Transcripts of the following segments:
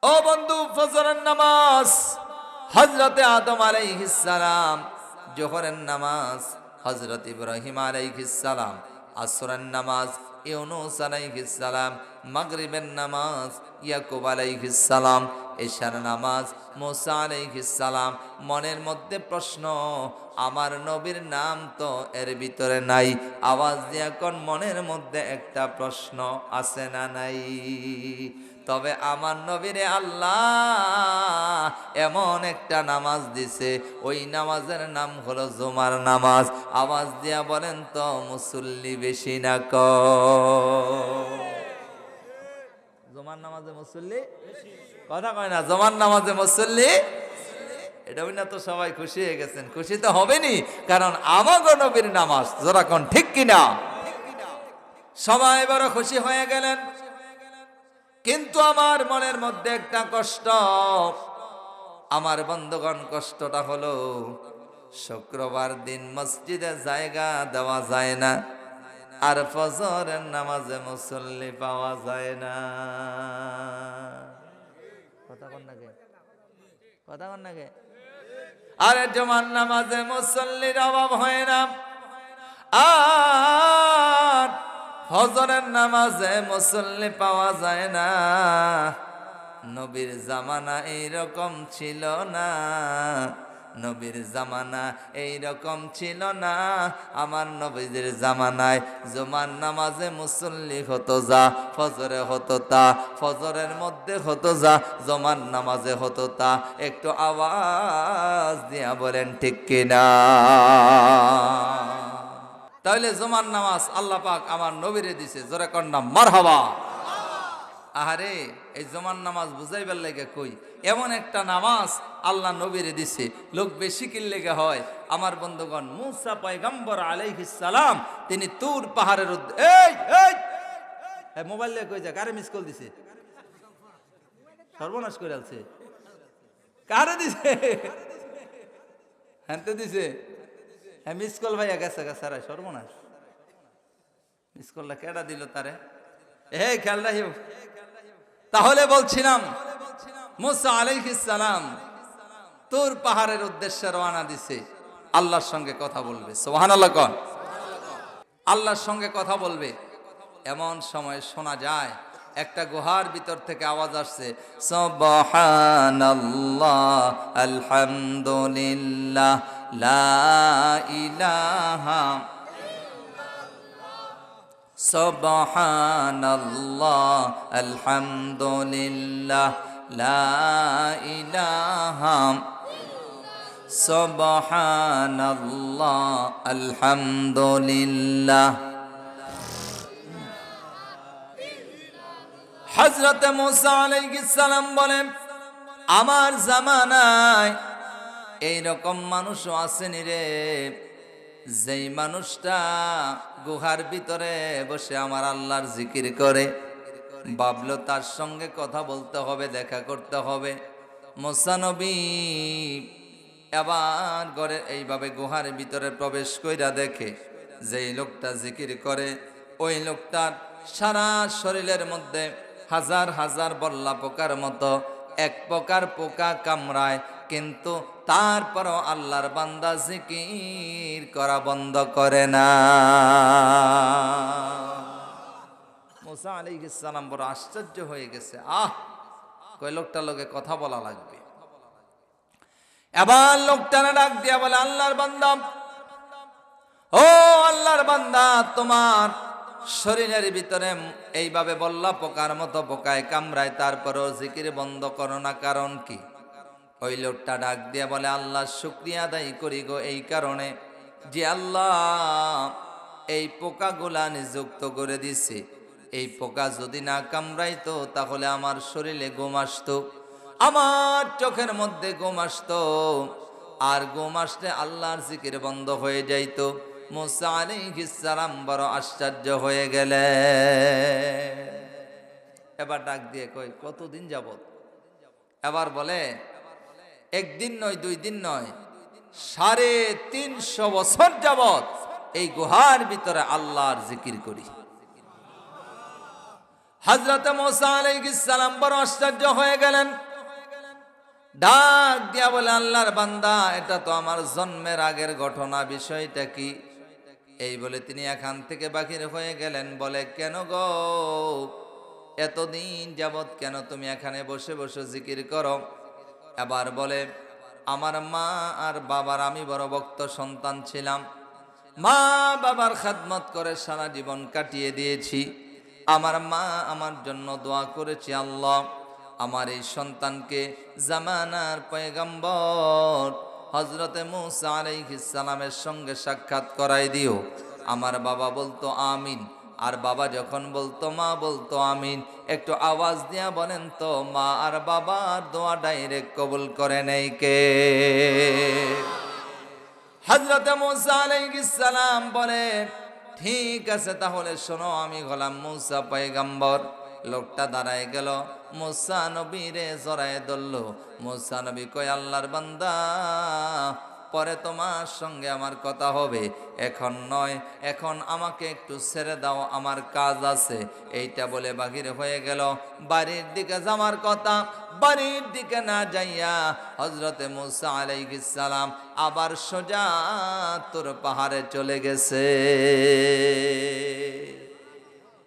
ও বন্ধু, ফজরের নামাজ হযরতে আদম আলাইহিস সালাম, জোহরের নামাজ হযরত ইব্রাহিম আলাইহিস সালাম, আসরের নামাজ ইউনূস আলাইহিস সালাম, মাগরিবের নামাজ ইয়াকুব আলাইহিস সালাম, এশার নামাজ মুসা আলাইহিস সালাম। মনের মধ্যে প্রশ্ন, আমার নবীর নাম তো এর ভিতরে নাই। আওয়াজ দিয়া কোন মনের মধ্যে একটা প্রশ্ন আছে না নাই? তবে আমার নবীরে আল্লাহ এমন একটা নামাজ দিছে, ওই নামাজের নাম হলো জুমার নামাজ। আওয়াজ দিয়া বলেন তো, মুসল্লি বেশি না কম? জুমার নামাজে মুসল্লি কথা কয় না, জুমার নামাজে মুসল্লি। এটা না তো সবাই খুশি হয়ে গেছেন? খুশি তো হবেনি, কারণ আমাগো নবীর নামাজ। যারা কোন ঠিক কিনা? সবাই বড় খুশি হয়ে গেলেন। কিন্তু আমার মনের মধ্যে একটা কষ্ট। আমার বন্ধুগণ, কষ্টটা হলো শুক্রবার দিন মসজিদে জায়গা দেওয়া যায় না, আর ফজরের নামাজে মুসল্লি পাওয়া যায় না। কথা কন না কে? কথা কন না কে? আরে জুমার নামাজে মুসল্লির অভাব হয় না, আর ফজরের নামাজে মুসল্লি পাওয়া যায় না। নবীর জামানা এইরকম ছিল না, নবীর জামানা এইরকম ছিল না। আমার নবীদের জামানায় জুমার নামাজে মুসল্লি হতো যা, ফজরে হতো তা, ফজরের মধ্যে হতো যা, জুমার নামাজে হতো তা। একটু আওয়াজ দিয়া বলেন ঠিক কিনা? তাহলে জুমার নামাজ আল্লাহ পাক আমার নবীরে দিছে, জোরে কন্যা মারহাবা। আহারে, এই জুমার নামাজ বুঝাইবার লাগে কই, এমন একটা নামাজ আল্লাহ নবীরে দিছে। লোক বেশি কি লেগে হয়? আমার বন্ধুগণ, মুসা পয়গম্বর আলাইহিস সালাম, তিনি তুর পাহাড়ের মোবাইল লেগে কই যা, কারে মিস কল দিছে? সর্বনাশ করে আলছে। কারে দিছে? হ্যাঁ তো দিছে। হ্যাঁ, মিস কল ভাইয়া গেছে গেছে, সর্বনাশ। মিস কলটা কেডা দিল তারে? খেয়াল রাখিও। তাহলে বলছিলাম, মুসা আলাইহিস সালাম তুর পাহাড়ের উদ্দেশ্যে রওনা দিছে, আল্লাহর সঙ্গে কথা বলবে। সুবহানাল্লাহ কোন? আল্লাহর সঙ্গে কথা বলবে। এমন সময় শোনা যায় একটা গুহার ভিতর থেকে আওয়াজ আসছে, সুবহানাল্লাহ আলহামদুলিল্লাহ লা ইলাহা, সুবহানাল্লাহ আলহামদুলিল্লাহ লা ইলাহা, সুবহানাল্লাহ আলহামদুলিল্লাহ। হযরত মুসা আলাইহিস সালাম বলেন, আমার জামানায় এইরকম মানুষও আসেনি রে, যেই মানুষটা গুহার ভিতরে বসে আমার আল্লাহর জিকির করে। ভাবলো তার সঙ্গে কথা বলতে হবে, দেখা করতে হবে। মুসা নবী এবার ঘরে এইভাবে গুহার ভিতরে প্রবেশ কইরা দেখে, যেই লোকটা জিকির করে ওই লোকটার সারা শরীরের মধ্যে হাজার হাজার বল্লা পোকার মতো এক প্রকার পোকা কামড়ায়, কিন্তু তারপরও আল্লাহর বান্দা জিকির করা বন্ধ করে না। মুসা আলাইহিস সালাম বড় আশ্চর্য হয়ে গেছে। কই লোকটা লগে কথা বলা লাগবে। এবার লোকটারে ডাক দিয়া বলে, আল্লাহর বান্দা, ও আল্লাহর বান্দা, তোমার শরীরের ভিতরে এইভাবে বল্লা পোকার মতো পোকায় কামড়ায়, তারপরেও জিকির বন্ধ করো না, কারণ কি? ওই লোকটা ডাক দিয়া বলে, আল্লাহ শুকরিয়া আদায় করি গো এই কারণে যে আল্লাহ এই পোকাগুলা নিযুক্ত করে দিছে। এই পোকা যদি না কামড়াইতো তাহলে আমার শরীরে ঘুম আসতো, আমার চোখের মধ্যে ঘুম আসতো, আর ঘুম আসলে আল্লাহর জিকির বন্ধ হয়ে যাইতো। মুসা আলাইহিস সালাম বড় আশ্চর্য হয়ে গেলে। এবার ডাক দিয়ে কই, কতদিন যাবত? এবার বলে, একদিন নয়, 2 দিন নয়, 350 বছর যাবত এই গুহার ভিতরে আল্লাহর জিকির করি। হযরত মূসা আলাইহিস সালাম বড় আশ্চর্য হয়ে গেলেন, ডাক দিয়া বলে, আল্লাহর বান্দা, এটা তো আমার জন্মের আগের ঘটনা, বিষয়টা কি? এই বলে তিনি এখান থেকে বাহির হয়ে গেলেন। বলে, কেন গো, এতদিন যাবৎ কেন তুমি এখানে বসে বসে জিকির করো? এবার বলে, আমার মা আর বাবার আমি বড় ভক্ত সন্তান ছিলাম, মা বাবার খেদমত করে সারা জীবন কাটিয়ে দিয়েছি। আমার মা আমার জন্য দোয়া করেছে, আল্লাহ আমার এই সন্তানকে জামানার পয়গম্বর হযরতে মূসা আলাইহিস সালামের সঙ্গে সাক্ষাৎ করাই দিও। আমার বাবা বলতো আমিন, আর বাবা যখন বলতো মা বলতো আমিন। একটু আওয়াজ দিয়া বলেন তো, মা আর বাবার দোয়া ডাইরেক্ট কবুল করে নেই কে? হযরতে মূসা আলাইহিস সালাম বলে, ঠিক আছে, তাহলে শোনো, আমি হলাম মূসা পয়গম্বর। লোকটা দাঁড়ায় গেল, মূসা নবীরে জড়ায় ধরল। মূসা নবী কয়, আল্লাহর বান্দা, পরে তোমার সঙ্গে আমার কথা হবে, এখন নয়, এখন আমাকে একটু ছেড়ে দাও, আমার কাজ আছে। এইটা বলে বাহির হয়ে গেল। বাড়ির দিকে যাওয়ার কথা, বাড়ির দিকে না যাইয়া হযরতে মূসা আলাইহিস সালাম আবার সোজা তুর পাহাড়ে চলে গেছে।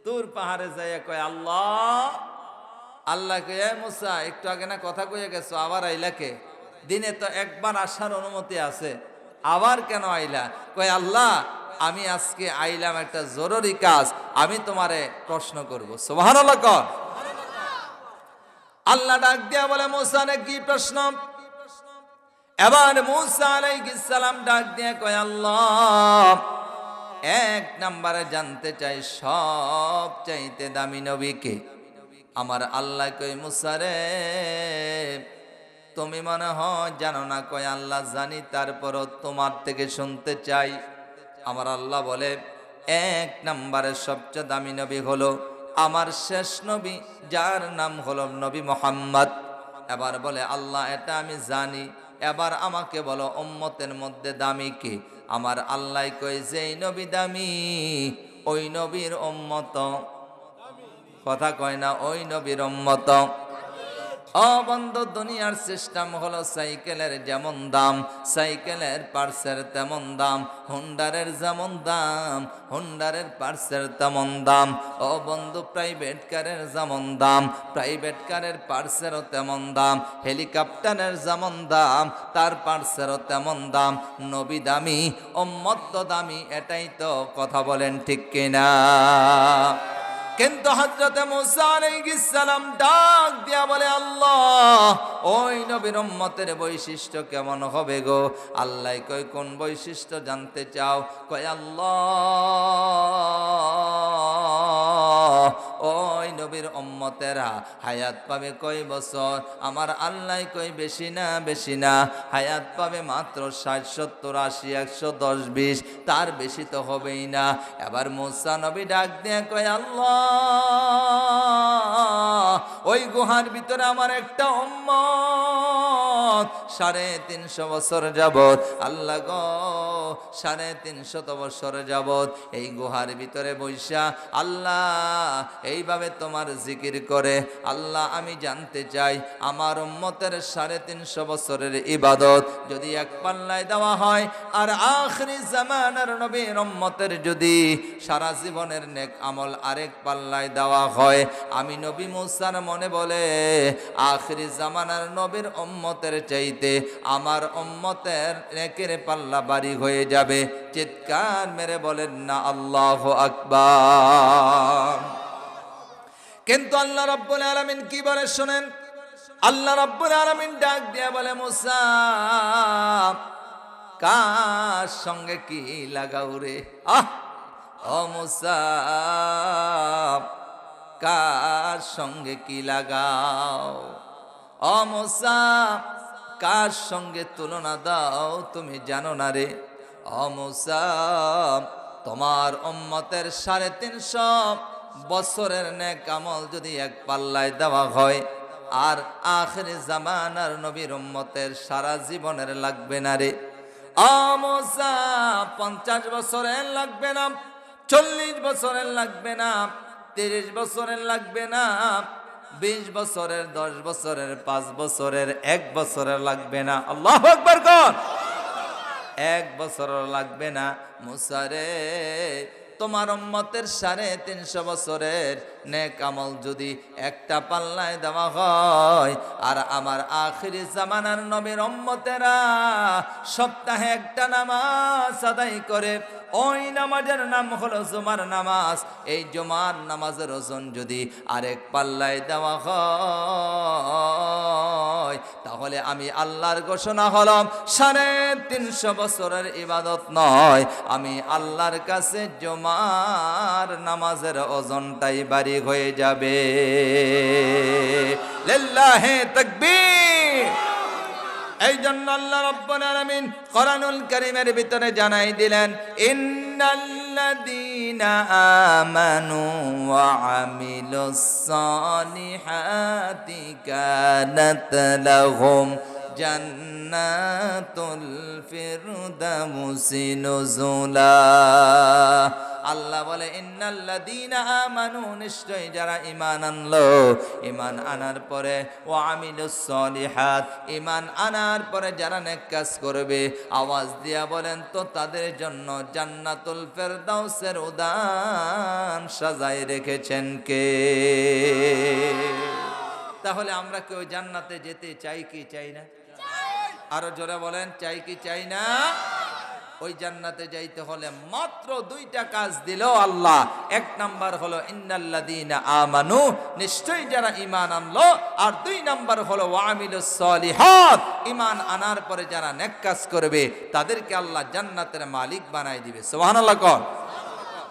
তুর পাহাড়ে যাইয়া কয়, আল্লাহ, আল্লাহ কয়ে, মূসা একটু আগে না কথা কয়ে গেছো, আবার আইলাকে? দিনে তো একবার আসার অনুমতি আছে, আবার কেন আইলা? কয়, আল্লাহ, আমি আজকে আইলাম একটা জরুরি কাজ, আমি তোমারে প্রশ্ন করব। সুবহানাল্লাহ কর। আল্লাহ ডাক দিয়া বলে, মূসা রে কি প্রশ্ন? এবার মূসা আলাইহিস সালাম ডাক দিয়া কয়, আল্লাহ, এক নম্বরে জানতে চাই সব চাইতে দামি নবীকে। আমার আল্লাহ কয়, মূসা রে, তুমি মনে হয় জানো না। কয়, আল্লাহ জানি, তারপরও তোমার থেকে শুনতে চাই। আমার আল্লাহ বলে, এক নম্বরে সবচেয়ে দামি নবী হলো আমার শেষ নবী, যার নাম হলো নবী মুহাম্মদ। এবার বলে, আল্লাহ এটা আমি জানি, এবার আমাকে বলো উম্মতের মধ্যে দামি কে? আমার আল্লাহ কয়, যেই নবী দামি ওই নবীর উম্মত। কথা কয় না, ওই নবীর উম্মত। ও বন্ধু, দুনিয়ার সিস্টেম হলো সাইকেলের যেমন দাম, সাইকেলের পার্সের তেমন দাম, হুন্ডারের যেমন দাম, হুন্ডারের পার্সের তেমন দাম। ও বন্ধু, প্রাইভেট কারের যেমন দাম, প্রাইভেট কারের পার্সেরও তেমন দাম। হেলিকপ্টারের যেমন দাম, তার পার্সেরও তেমন দাম। নবী দামি, উম্মত তো দামি, এটাই তো কথা, বলেন ঠিক কিনা? কিন্তু হযরতে মূসা আলাইহিস সালাম ডাক দিয়া বলে, আল্লাহ, ওই নবীর উম্মতের বৈশিষ্ট্য কেমন হবে গো? আল্লাহ কয়, কোন বৈশিষ্ট্য জানতে চাও? কয়, আল্লাহ, ওই নবীর উম্মতেরা হায়াত পাবে কয় বছর? আমার আল্লাহ কয়, বেশি না, বেশি না, হায়াত পাবে মাত্র 60, 70, 80, 110, 20, তার বেশি তো হবেই না। এবার মূসা নবী ডাক দিয়ে কয়, আল্লাহ, ওই গুহার ভিতরে আমার একটা উম্মত 350 বছর যাবত, আল্লাহ গো, 350 বছর যাবত এই গুহার ভিতরে বৈশা আল্লাহ এইভাবে তোমার জিকির করে। আল্লাহ, আমি জানতে চাই, আমার উম্মতের 350 বছরের ইবাদত যদি এক পাল্লায় দেওয়া হয়, আর আখিরি জামানার নবীর উম্মতের যদি সারা জীবনের নেক আমল আরেক পাল্লায় দেওয়া হয়, আমি নবী মূসার মনে বলে আখিরি জামানার নবীর উম্মতের চাইতে আমার উম্মতের নেকের পাল্লা বাড়ি হয়ে যাবে। চিৎকার মেরে বলেন না আল্লাহু আকবার। কিন্তু আল্লাহ রাব্বুল আলামিন কি বলে শুনেন। আল্লাহ রাব্বুল আলামিন ডাক দিয়া বলে, মূসা, কার সঙ্গে কি লাগাও রে? ও মূসা, কার সঙ্গে কি লাগাও? ও মূসা, কার সঙ্গে তুলনা দাও তুমি জানো না রে? ও মূসা, তোমার উম্মতের 350 বছরের নেক আমল যদি এক পাল্লায় দেওয়া হয়, আর আখিরি জামানার নবীর উম্মতের সারা জীবনের লাগবে না রে? ও মূসা, 50 বছরের লাগবে না, 40 বছরের লাগবে না, 30 বছরের লাগবে না, 20 বছরের, 10 বছরের, 5 বছরের, 1 বছরের লাগবে না। আল্লাহু আকবার কোন? 1 বছরের লাগবে না। মুসা রে, তোমার উম্মতের 350 বছরের নেক আমল যদি একটা পাল্লায় দেওয়া হয়, আর আমার আখিরি জামানার নবীর উম্মতেরা সপ্তাহে একটা নামাজ আদায় করে, ওই নামাজের নাম হলো জুমার নামাজ। এই জুমার নামাজের ওজন যদি আরেক পাল্লায় দেওয়া হয়, তাহলে আমি আল্লাহর ঘোষণা হলাম 350 বছরের ইবাদত নয়, আমি আল্লাহর কাছে জুমার নামাজের ওজনটাই বাড়ি হয়ে যাবে। লিল্লাহি তাকবীর। এই জন্য আল্লাহ রাব্বুল আলামিন কোরআনুল কারীমের ভিতরে জানাই দিলেন, ইন্নাল্লাযীনা আমানু ওয়া আমিলুস সালিহাতি কানাত লাহুম জান্নাতুল ফিরদাউসি নুজুলা। আল্লাহ বলে, ইন্নাল্লাযীনা আমানু, নিশ্চয় যারা ঈমান আনলো, ঈমান আনার পরে ওয়া আমিলুস সলিহাত, ঈমান আনার পরে যারা নেক কাজ করবে, আওয়াজ দিয়া বলেন তো তাদের জন্য জান্নাতুল ফেরদাউসের উদ্যান সাজায় রেখেছেন কে? তাহলে আমরা কেউ জান্নাতে যেতে চাই কি চাই না? আরো জোরে বলেন, চাই কি চাই না? ওই জান্নাতে যাইতে হলে মাত্র 2টা কাজ দিল আল্লাহ। 1 নাম্বার হলো ইন্নাল্লাযীনা আমানু, নিশ্চয়ই যারা ঈমান আনলো, আর 2 নাম্বার হলো ওয়া আমিলুস সলিহাত, ঈমান আনার পরে যারা নেক কাজ করবে তাদেরকে আল্লাহ জান্নাতের মালিক বানাই দিবে। সুবহানাল্লাহ।